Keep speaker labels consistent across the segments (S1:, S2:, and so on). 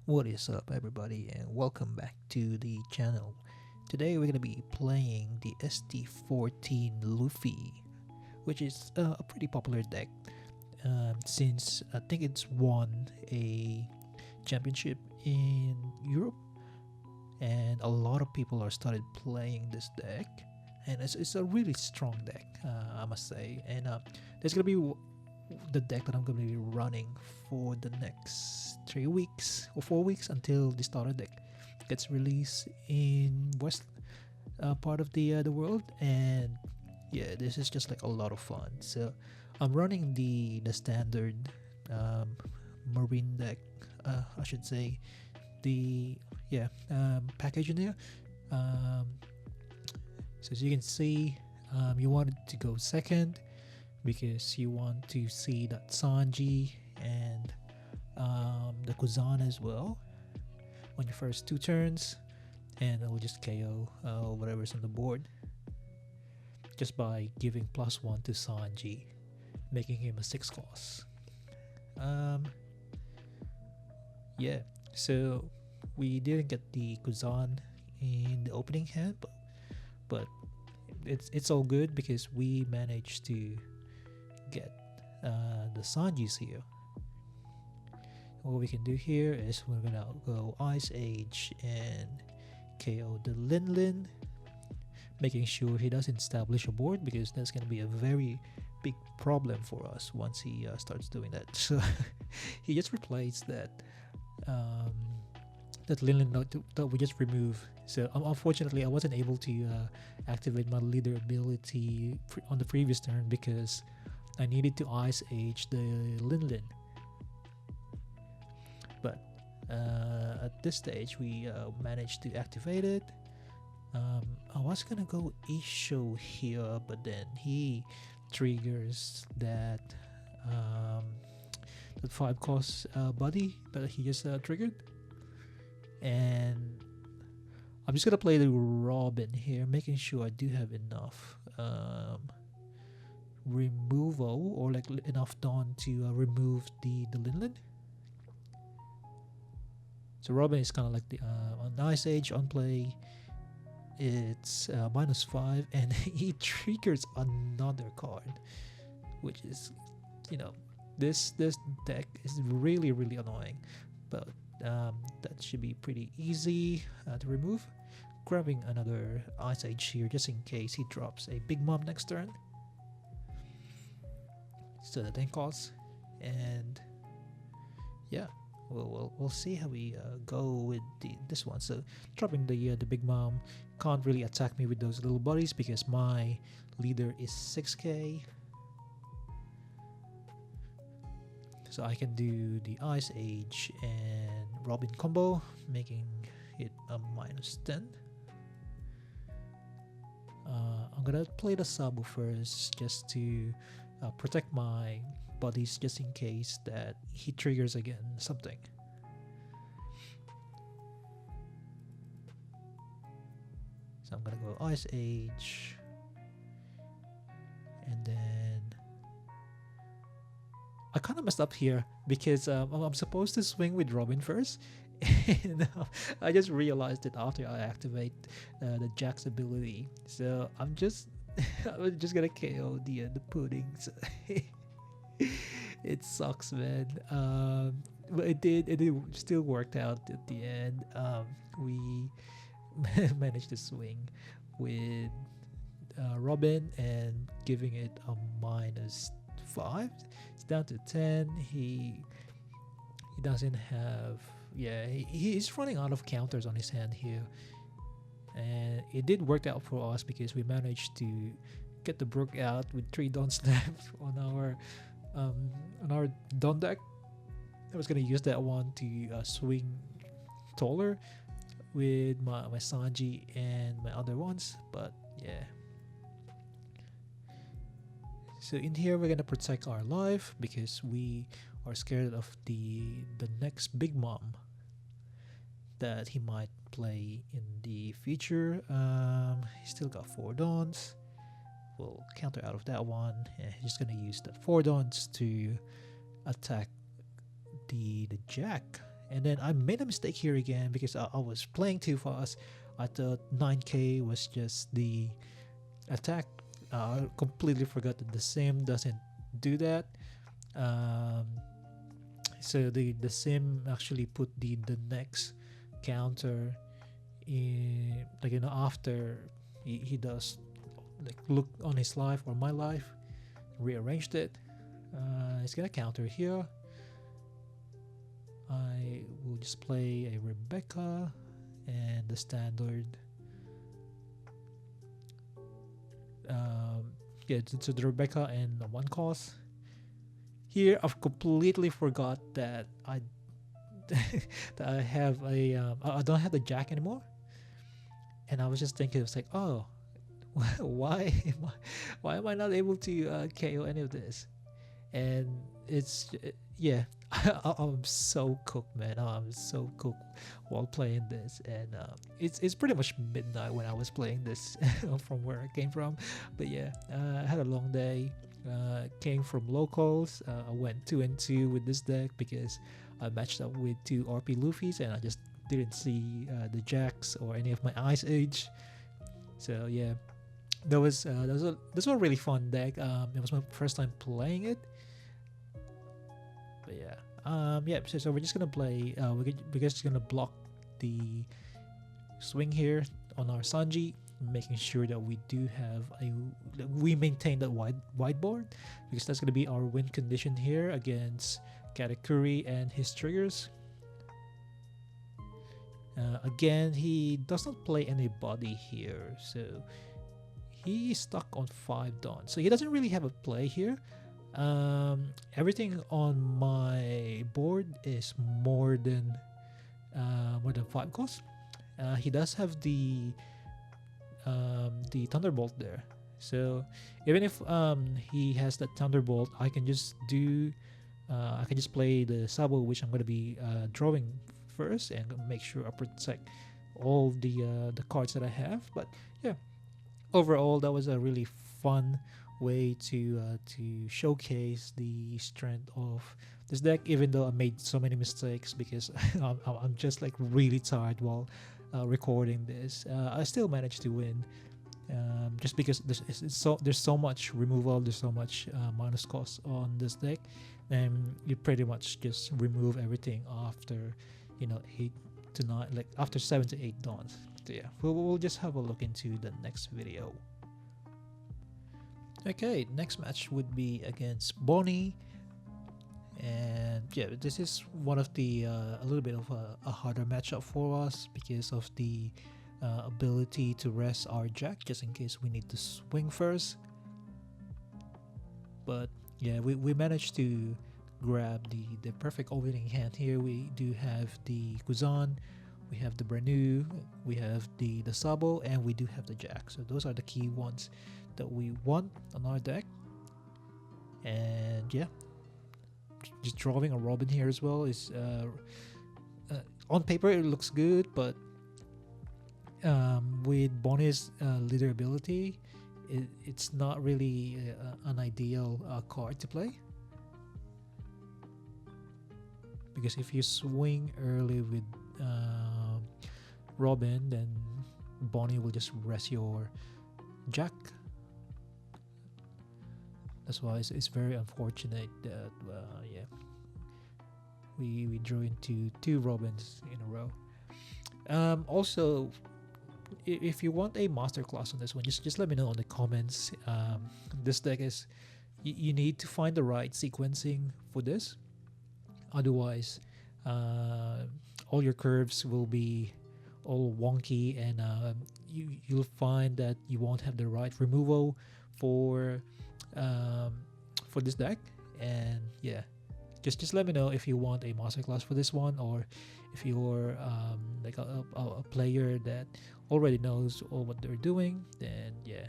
S1: What is up, everybody, and welcome back to the channel. Today we're gonna be playing the ST14 Luffy, which is a pretty popular deck since I think it's won a championship in Europe, and a lot of people are started playing this deck, and it's a really strong deck, I must say. And there's gonna be the deck that I'm going to be running for the next 3 weeks or 4 weeks until the starter deck gets released in west part of the world. And yeah, this is just like a lot of fun. So I'm running the standard marine deck, I should say, the package in there. So as you can see, you wanted to go second because you want to see that Sanji and the Kuzan as well on your first 2 turns, and it will just KO whatever's on the board just by giving +1 to Sanji, making him a 6 cost. Yeah, so we didn't get the Kuzan in the opening hand, but it's all good because we managed to get the Sanjis here. What we can do here is we're gonna go Ice Age and KO the Lin, making sure he doesn't establish a board, because that's gonna be a very big problem for us once he starts doing that. So he just replaced that Lin that we just removed. So unfortunately I wasn't able to activate my leader ability on the previous turn because I needed to Ice Age the Lin. But at this stage we managed to activate it. I was gonna go Isho here, but then he triggers that 5 cost buddy that he just triggered, and I'm just gonna play the Robin here, making sure I do have enough removal, or like enough Dawn to remove the Lin. So Robin is kind of like the on Ice Age on play, it's -5, and he triggers another card, which is, this deck is really annoying, but that should be pretty easy to remove. Grabbing another Ice Age here just in case he drops a Big Mom next turn. So the 10 costs, and yeah, we'll see how we go with this one. So dropping the Big Mom can't really attack me with those little buddies because my leader is 6k, so I can do the Ice Age and Robin combo, making it a -10. I'm gonna play the Sabu first just to protect my buddies, just in case that he triggers again something. So I'm gonna go Ice Age, and then I kind of messed up here because I'm supposed to swing with Robin first, and I just realized it after I activate the Jack's ability. So I'm just gonna KO the pudding. So it sucks, man. But it still worked out at the end. We managed to swing with Robin and giving it a -5. It's down to 10. He doesn't have, he's running out of counters on his hand here, and it did work out for us because we managed to get the Brook out with 3 Dons left on our Don deck. I was gonna use that one to swing taller with my Sanji and my other ones, but yeah. So in here we're gonna protect our life because we are scared of the next Big Mom that he might play in the future. He's still got 4 Dons. We'll counter out of that one, and he's gonna use the 4 Dons to attack the Jack And then I made a mistake here again because I was playing too fast. I thought 9k was just the attack. I completely forgot that the sim doesn't do that. So the sim actually put the next counter in, like, you know, after he does like look on his life or my life, rearranged it. It's gonna counter here. I will just play a Rebecca and the standard. Yeah, so the Rebecca and the one cost. Here I've completely forgot that I that I have a I don't have the jack anymore, and I was just thinking, it's like, oh, why am I not able to KO any of this? And it's yeah, I'm so cooked, man. I'm so cooked while playing this, and it's pretty much midnight when I was playing this from where I came from. But yeah, I had a long day. Came from locals. I went 2-2 with this deck because I matched up with 2 RP Luffys, and I just didn't see the jacks or any of my Ice Age. So yeah, that was a really fun deck. It was my first time playing it. But yeah, so we're just gonna play. We're just gonna block the swing here on our Sanji, making sure that we do have we maintain that wide board, because that's gonna be our win condition here against Katakuri and his triggers. Again, he does not play anybody here, so he's stuck on 5 dons. So he doesn't really have a play here. Everything on my board is more than 5 cost. He does have the Thunderbolt there, so even if he has that Thunderbolt, I can just do I can just play the Sabo, which I'm going to be drawing first, and make sure I protect all the cards that I have. But yeah, overall that was a really fun way to showcase the strength of this deck, even though I made so many mistakes because I'm just like really tired while recording this. I still managed to win, just because there's so much removal, there's so much minus cost on this deck, and you pretty much just remove everything after 8 to 9, like after 7 to 8 dawns. So yeah, we'll just have a look into the next video. Okay, next match would be against Bonnie, and yeah, this is one of the a little bit of a harder matchup for us because of the ability to rest our jack just in case we need to swing first. But yeah, we managed to grab the perfect opening hand here. We do have the Kuzan, we have the Brenu, we have the Sabo, and we do have the jack. So those are the key ones that we want on our deck. And yeah, just drawing a Robin here as well is on paper it looks good, but with Bonnie's leader ability, it's not really an ideal card to play, because if you swing early with Robin, then Bonnie will just rest your jack. That's why it's very unfortunate that yeah, we drew into 2 Robins in a row. Also, if you want a masterclass on this one, just let me know in the comments. This deck is you need to find the right sequencing for this, otherwise all your curves will be all wonky, and you'll find that you won't have the right removal for this deck. And yeah, just let me know if you want a masterclass for this one, or if you're like a player that already knows all what they're doing, then yeah,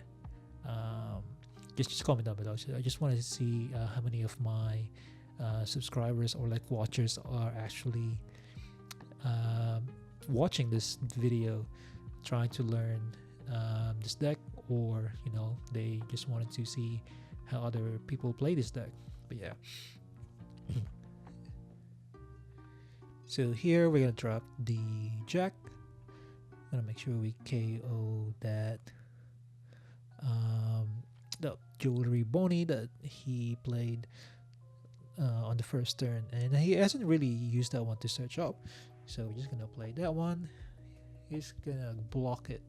S1: just comment down below. So I just wanted to see how many of my subscribers or like watchers are actually watching this video, trying to learn this deck, or they just wanted to see how other people play this deck. But yeah. So here we're gonna drop the Jack. Gonna make sure we KO that the jewelry Bonnie that he played on the first turn, and he hasn't really used that one to search up. So we're just gonna play that one. He's gonna block it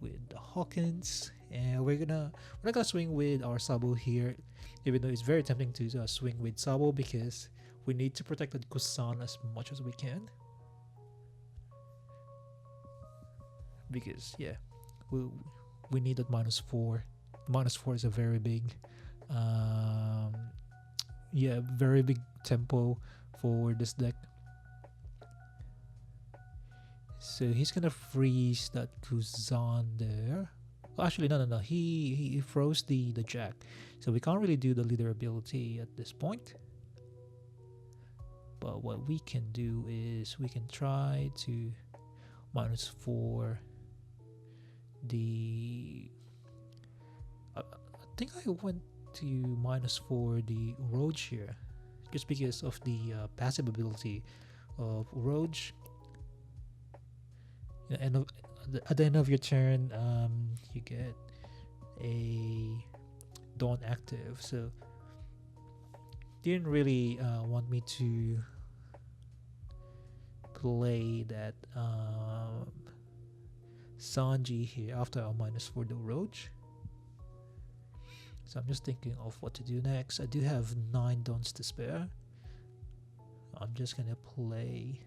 S1: with the Hawkins, and we're not gonna swing with our Sabo here, even though it's very tempting to swing with Sabo because we need to protect the Kusan as much as we can. Because yeah, we need that -4. -4 is a very big yeah, very big tempo for this deck. So he's gonna freeze that Kuzan there. Oh, actually, no. He froze the Jack, so we can't really do the leader ability at this point. But what we can do is we can try to -4 the. I think I went to -4 the Roach here, just because of the passive ability of Roach. And at the end of your turn, you get a Dawn active. So didn't really want me to play that Sanji here after our -4 the Roach. So I'm just thinking of what to do next. I do have 9 Dawns to spare. I'm just gonna play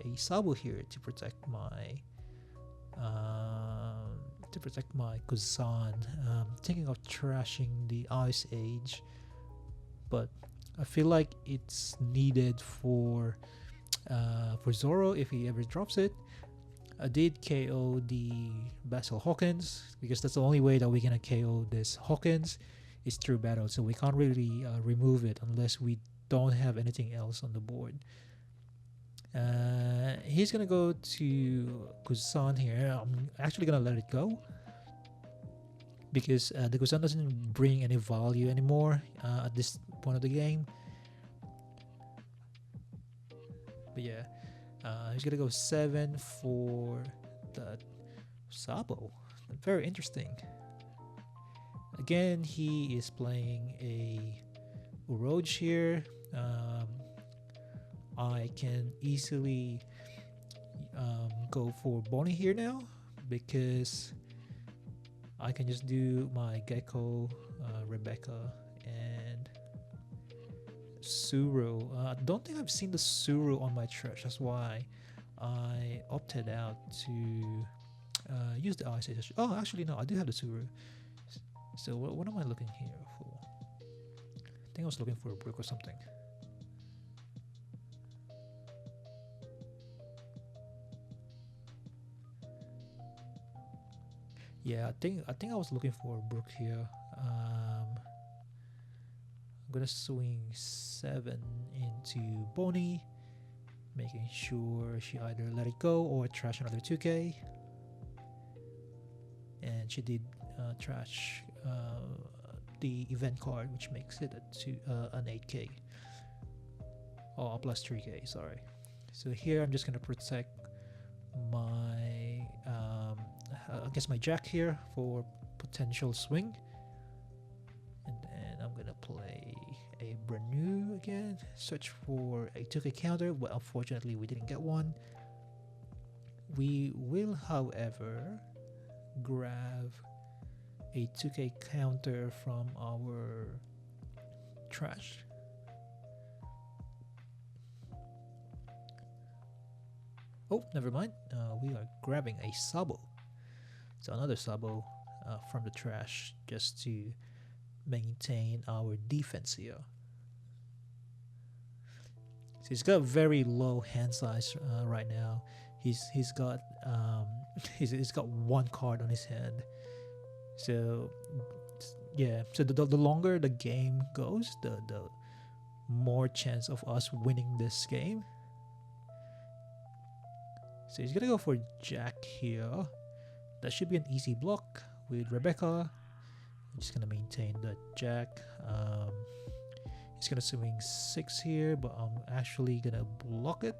S1: a Sabo here to protect my Kuzan. Thinking of trashing the Ice Age, but I feel like it's needed for Zoro if he ever drops it. I did KO the Basil Hawkins because that's the only way that we're gonna KO this Hawkins is through battle. So we can't really remove it unless we don't have anything else on the board. He's gonna go to Kusan here. I'm actually gonna let it go because the Kusan doesn't bring any value anymore at this point of the game. But yeah, he's gonna go 7 for the Sabo. Very interesting. Again, he is playing a Uroge here. I can easily go for Bonnie here now because I can just do my Gecko, Rebecca, and Suru. I don't think I've seen the Suru on my trash. That's why I opted out to use the Ice Age. Oh, actually no, I do have the Suru. So what am I looking here for? I think I was looking for a Brook or something. Yeah, I think I was looking for a Brook here. I'm gonna swing 7 into Bonnie, making sure she either let it go or trash another 2k. And she did trash the event card, which makes it an 8k. Oh, a plus 3k, sorry. So here I'm just gonna protect my I guess my Jack here for potential swing, and then I'm gonna play a Brenu again, search for a 2k counter, but unfortunately we didn't get one. We will, however, grab a 2k counter from our trash. Oh, never mind. We are grabbing a Sabo. So another Sabo from the trash just to maintain our defense here. So he's got very low hand size right now. He's got he's got 1 card on his hand. So yeah, so the longer the game goes, the more chance of us winning this game. So he's gonna go for Jack here. That should be an easy block with Rebecca. I'm just gonna maintain the Jack. He's gonna swing 6 here, but I'm actually gonna block it.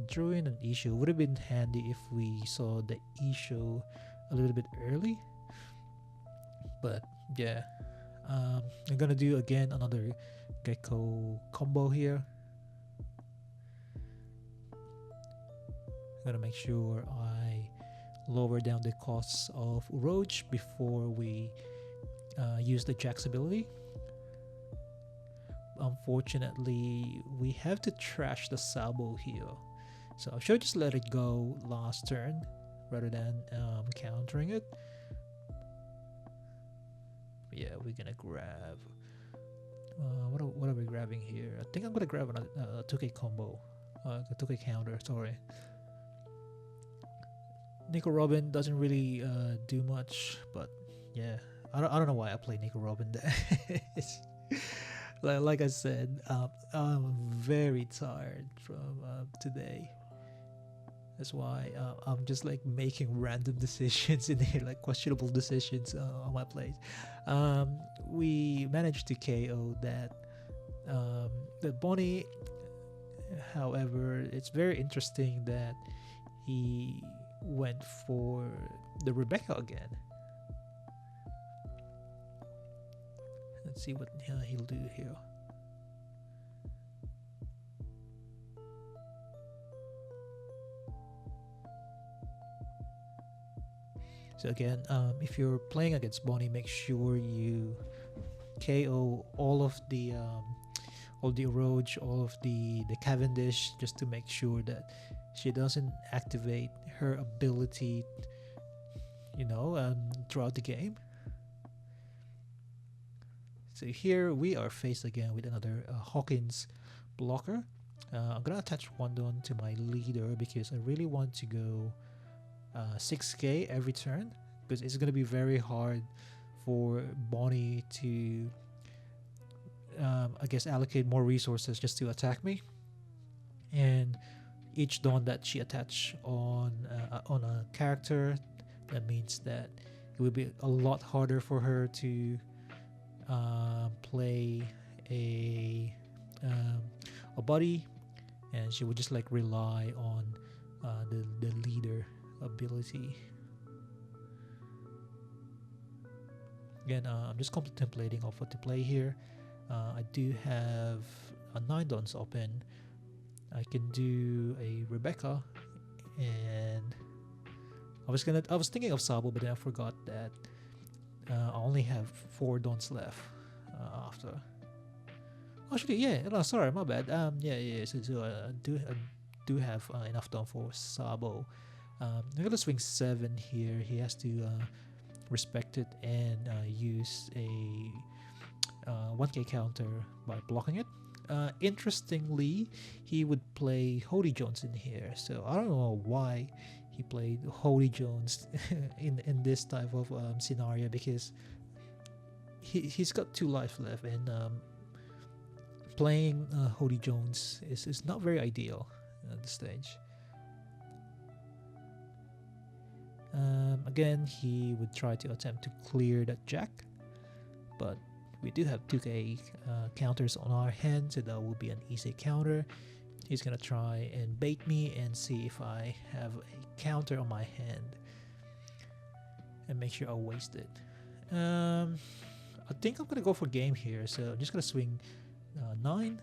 S1: drew in an issue. Would have been handy if we saw the issue a little bit early. But yeah, I'm gonna do again another gecko combo here. I'm gonna make sure I lower down the costs of Roach before we use the Jack's ability. Unfortunately, we have to trash the Sabo here, so I should just let it go last turn rather than countering it. But yeah, we're gonna grab what are we grabbing here? I think I'm gonna grab another 2k combo, a 2k counter, sorry. Nico Robin doesn't really do much, but yeah, I don't know why I play Nico Robin. It's like I said, I'm very tired from today. That's why I'm just like making random decisions in here, like questionable decisions on my plays. We managed to KO that Bonnie. However, it's very interesting that he went for the Rebecca again. Let's see what he'll do here. So again, if you're playing against Bonnie, make sure you KO all of the Roach, all of the Cavendish, just to make sure that she doesn't activate her ability, throughout the game. So here we are faced again with another Hawkins blocker. I'm gonna attach Wandon to my leader because I really want to go 6k every turn, because it's gonna be very hard for Bonnie to I guess allocate more resources just to attack me. And each Dawn that she attach on a character, that means that it will be a lot harder for her to play a buddy, and she would just like rely on the leader ability. Again, I'm just contemplating of what to play here. I do have 9 Dons open. I can do a Rebecca, and I was thinking of Sabo, but then I forgot that I only have 4 Dons left after. Actually, yeah, no, sorry, my bad. So I do have enough Don for Sabo. I'm gonna swing 7 here. He has to respect it and use a 1k counter by blocking it. Interestingly, he would play Hody Jones in here, so I don't know why he played Hody Jones in this type of scenario, because he's got 2 life left, and playing Hody Jones is not very ideal at this stage. Again, he would try to attempt to clear that Jack, but we do have 2k counters on our hand, so that will be an easy counter. He's gonna try and bait me and see if I have a counter on my hand and make sure I waste it. I think I'm gonna go for game here, so I'm just gonna swing 9.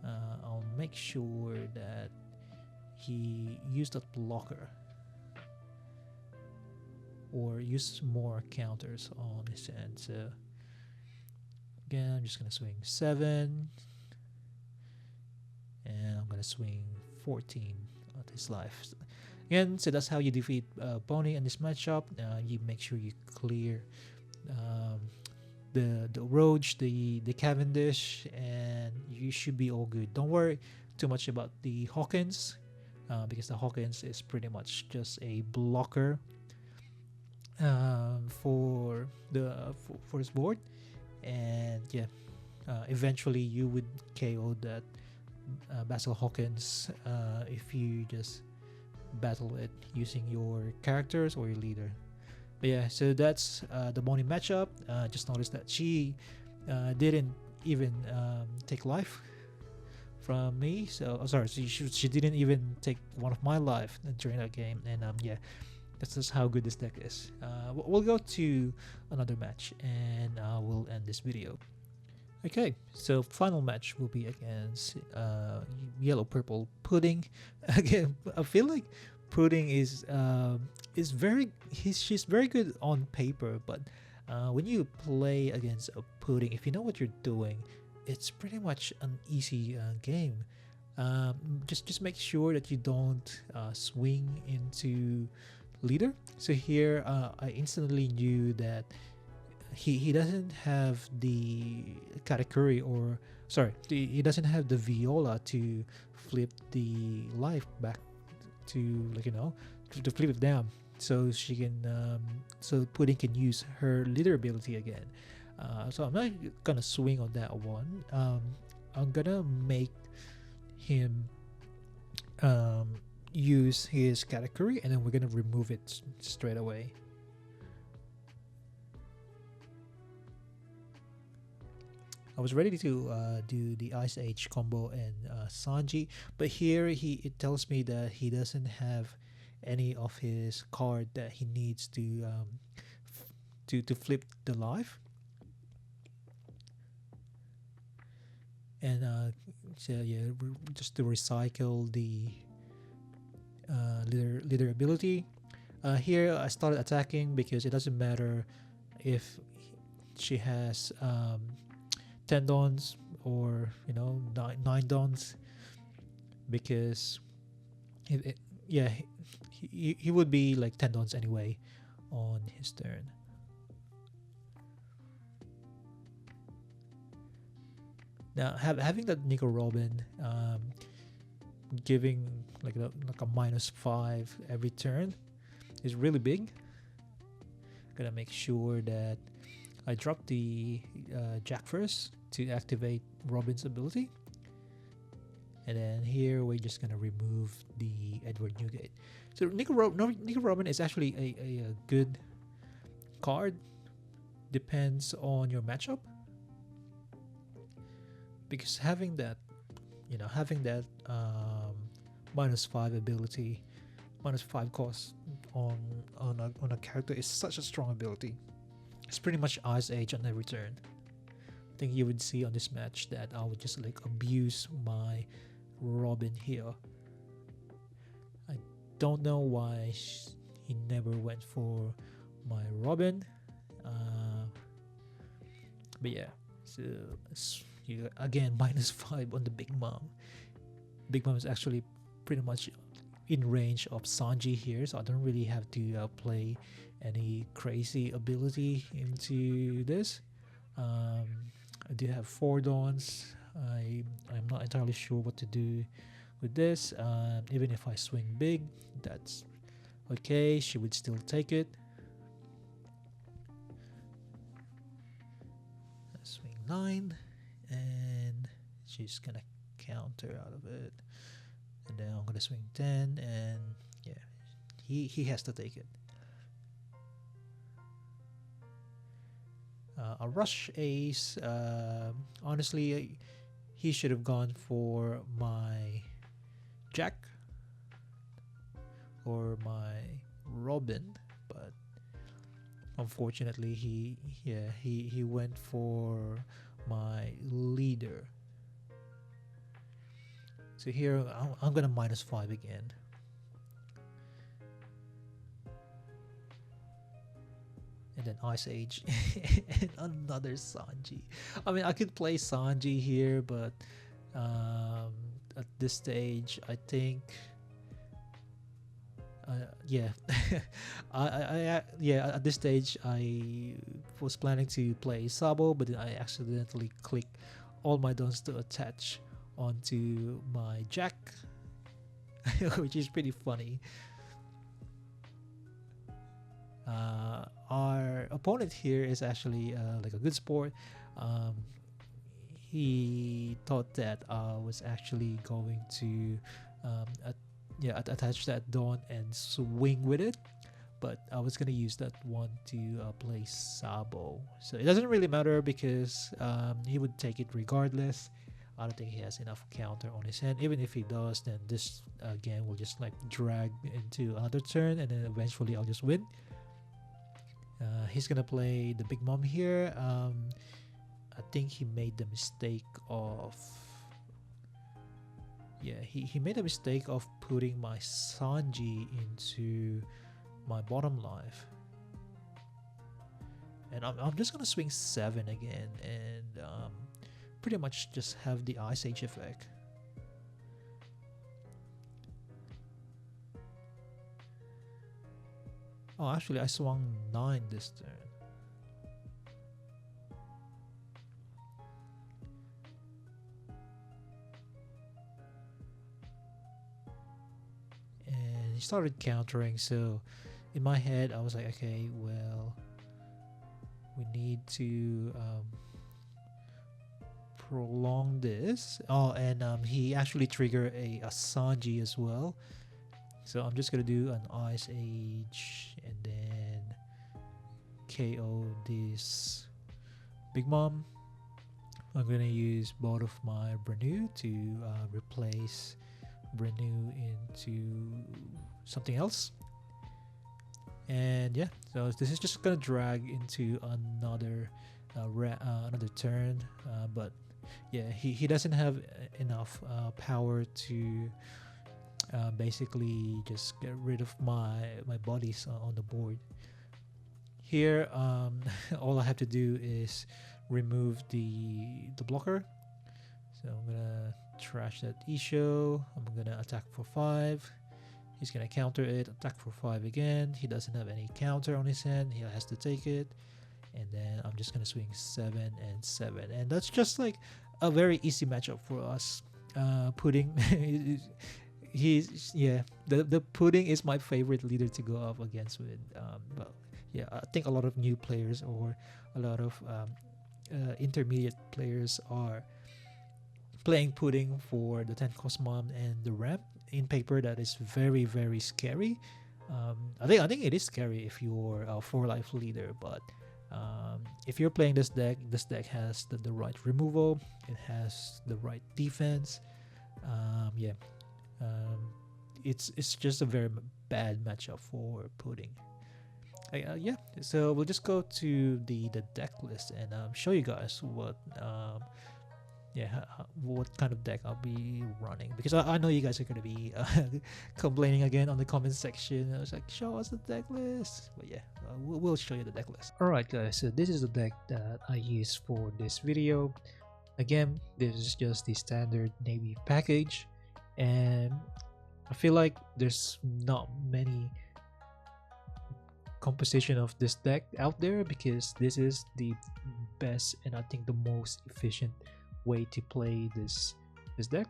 S1: I'll make sure that he used that blocker or use more counters on his end. So again, I'm just gonna swing 7, and I'm gonna swing 14 at his life. Again, so that's how you defeat Bonnie in this matchup. You make sure you clear the Roach, the Cavendish, and you should be all good. Don't worry too much about the Hawkins, because the Hawkins is pretty much just a blocker for his board, and yeah, eventually you would KO that Basil Hawkins if you just battle it using your characters or your leader. But yeah, so that's the Bonnie matchup. Just noticed that she didn't even take life from me. So sorry, she didn't even take one of my life during that game, and yeah, that's just how good this deck is. We'll go to another match, and we'll end this video. Okay, so final match will be against yellow purple pudding. Again, I feel like pudding is she's very good on paper, but when you play against a pudding, if you know what you're doing, it's pretty much an easy game. Just make sure that you don't swing into leader. So here I instantly knew that he doesn't have the katakuri, or sorry, he doesn't have the viola to flip the life back to, like, to flip it down, so she can so pudding can use her leader ability again. So I'm not gonna swing on that one. I'm gonna make him use his katakuri, and then we're gonna remove it straight away. I was ready to do the Ice Age combo and Sanji, but here it tells me that he doesn't have any of his card that he needs to flip the life. And so yeah, just to recycle the leader ability. Here I started attacking because it doesn't matter if she has 10 dons or 9 dons, because he would be like 10 dons anyway on his turn. Now having that Nico Robin giving like a -5 every turn is really big. Gonna make sure that I drop the Jack first to activate Robin's ability, and then here we're just gonna remove the Edward Newgate. So Nico Robin is actually a good card. Depends on your matchup, because having that -5 ability, -5 cost on a character is such a strong ability. It's pretty much Ice Age on every turn. I think you would see on this match that I would just like abuse my Robin here. I don't know why he never went for my Robin, but yeah. So you again -5 on the Big Mom. Big Mom is actually pretty much in range of Sanji here, so I don't really have to play any crazy ability into this. I do have 4 dawns. I'm not entirely sure what to do with this. Even if I swing big, that's okay. She would still take it. Swing 9, and she's gonna counter out of it. And then I'm gonna swing 10, and yeah, he has to take it. A rush ace. Honestly, he should have gone for my Jack or my Robin, but unfortunately he went for my leader. So here I'm gonna -5 again. And then Ice Age and another Sanji. I mean, I could play Sanji here, but at this stage, I think, yeah, at this stage, I was planning to play Sabo, but then I accidentally clicked all my dons to attach onto my Jack, which is pretty funny. Our opponent here is actually like a good sport. He thought that I was actually going to attach that dawn and swing with it, but I was gonna use that one to play Sabo. So it doesn't really matter because he would take it regardless. I don't think he has enough counter on his hand. Even if he does, then this game will just like drag into another turn, and then eventually I'll just win. He's gonna play the Big Mom here. I think he made the mistake of, yeah, he made a mistake of putting my Sanji into my bottom life, and I'm just gonna swing 7 again, and pretty much just have the Ice Age effect. Oh, actually I swung 9 this turn. And he started countering, so in my head I was like, okay, well, we need to prolong this. Oh, and he actually triggered a Sanji as well, so I'm just gonna do an Ice Age and then KO this Big Mom. I'm gonna use both of my Brenu to replace Brenu into something else. And yeah, so this is just gonna drag into another another turn, but yeah, he doesn't have enough power to basically just get rid of my bodies on the board. Here all I have to do is remove the blocker. So I'm gonna trash that Isho. I'm gonna attack for 5. He's gonna counter it, attack for 5 again. He doesn't have any counter on his hand, he has to take it, and then I'm just gonna swing 7 and 7, and that's just like a very easy matchup for us. Pudding he's, yeah, the Pudding is my favorite leader to go up against with. But yeah, I think a lot of new players or a lot of intermediate players are playing Pudding for the 10 cost mom and the ramp. In paper, that is very scary. I think it is scary if you're a 4-life leader, but if you're playing this deck has the right removal, it has the right defense. Yeah, it's just a very bad matchup for Pudding. Yeah, so we'll just go to the deck list and show you guys what what kind of deck I'll be running, because I know you guys are gonna be complaining again on the comment section. I was like, show us the deck list, but yeah, we'll show you the deck list. Alright guys, so this is the deck that I use for this video. Again, this is just the standard Navy package, and I feel like there's not many composition of this deck out there, because this is the best and I think the most efficient way to play this deck.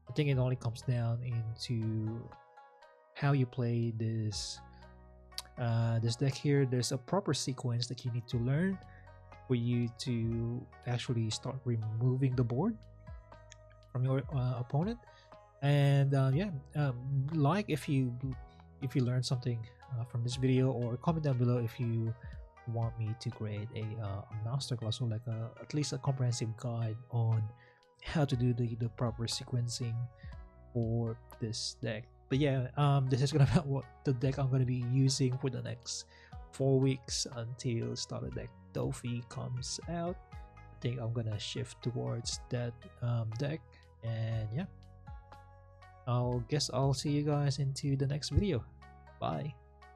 S1: I think it only comes down into how you play this deck here. There's a proper sequence that you need to learn for you to actually start removing the board from your opponent. And like if you learn something from this video, or comment down below if you want me to create a masterclass, or like at least a comprehensive guide on how to do the proper sequencing for this deck. But yeah, this is gonna be what the deck I'm gonna be using for the next 4 weeks until starter deck Luffy comes out. I think I'm gonna shift towards that deck, and yeah, I'll see you guys into the next video. Bye.